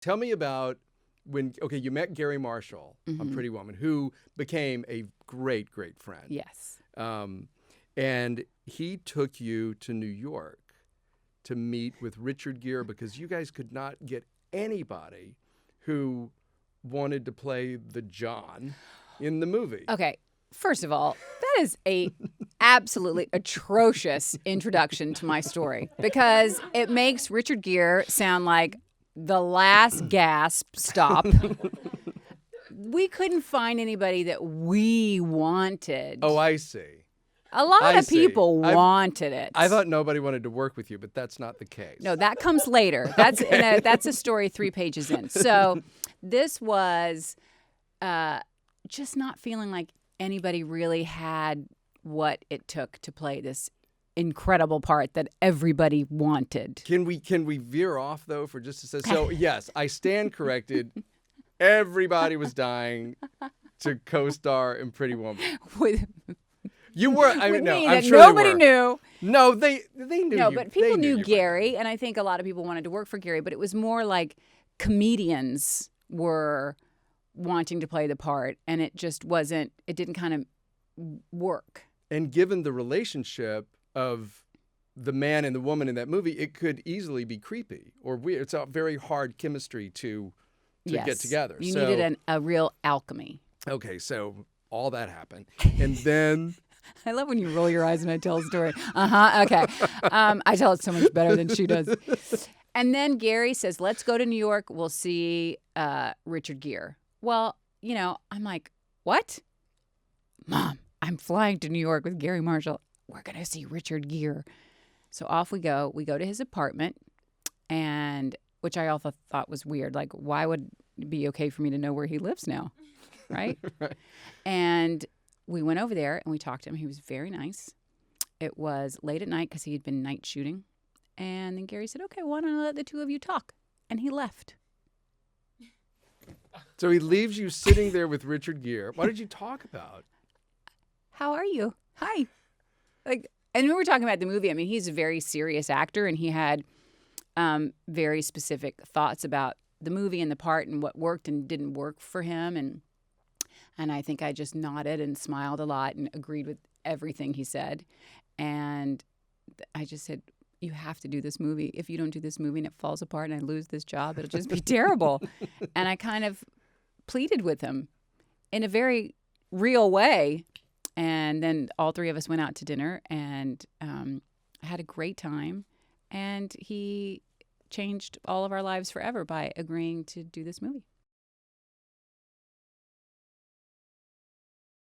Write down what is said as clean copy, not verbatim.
Tell me about when, you met Gary Marshall on Pretty Woman, who became a great, great friend. Yes. And he took you to New York to meet with Richard Gere because you guys could not get anybody who wanted to play the John in the movie. Okay. First of all, that is a absolutely atrocious introduction to my story because it makes Richard Gere sound like the last gasp stop. We couldn't find anybody that we wanted. Oh, I see. A lot of people wanted it. I thought nobody wanted to work with you, but that's not the case. No, that comes later. That's that's a story 3 pages in. So this was just not feeling like anybody really had what it took to play this incredible part that everybody wanted. Can we veer off though for just a second? So yes, I stand corrected. Everybody was dying to co-star in Pretty Woman. You were. I mean, no, I'm sure nobody they were. knew. No, they knew. No, you, but people knew you Gary, and I think a lot of people wanted to work for Gary. But it was more like comedians were wanting to play the part, and it just wasn't. It didn't kind of work. And given the relationship of the man and the woman in that movie, it could easily be creepy or weird. It's a very hard chemistry to get together. You needed a real alchemy. Okay, so all that happened, and then. I love when you roll your eyes when I tell a story. Okay. I tell it so much better than she does. And then Gary says, let's go to New York. We'll see Richard Gere. Well, I'm like, what? Mom, I'm flying to New York with Gary Marshall. We're going to see Richard Gere. So off we go. We go to his apartment, and which I also thought was weird. Like, why would it be okay for me to know where he lives now? Right? Right. And we went over there and we talked to him. He was very nice. It was late at night because he had been night shooting. And then Gary said, okay, why don't I let the two of you talk? And he left. So he leaves you sitting there with Richard Gere. What did you talk about? How are you? Hi. And we were talking about the movie. I mean, he's a very serious actor, and he had very specific thoughts about the movie and the part and what worked and didn't work for him. And I think I just nodded and smiled a lot and agreed with everything he said. And I just said, you have to do this movie. If you don't do this movie and it falls apart and I lose this job, it'll just be terrible. And I kind of pleaded with him in a very real way. And then all three of us went out to dinner and had a great time. And he changed all of our lives forever by agreeing to do this movie.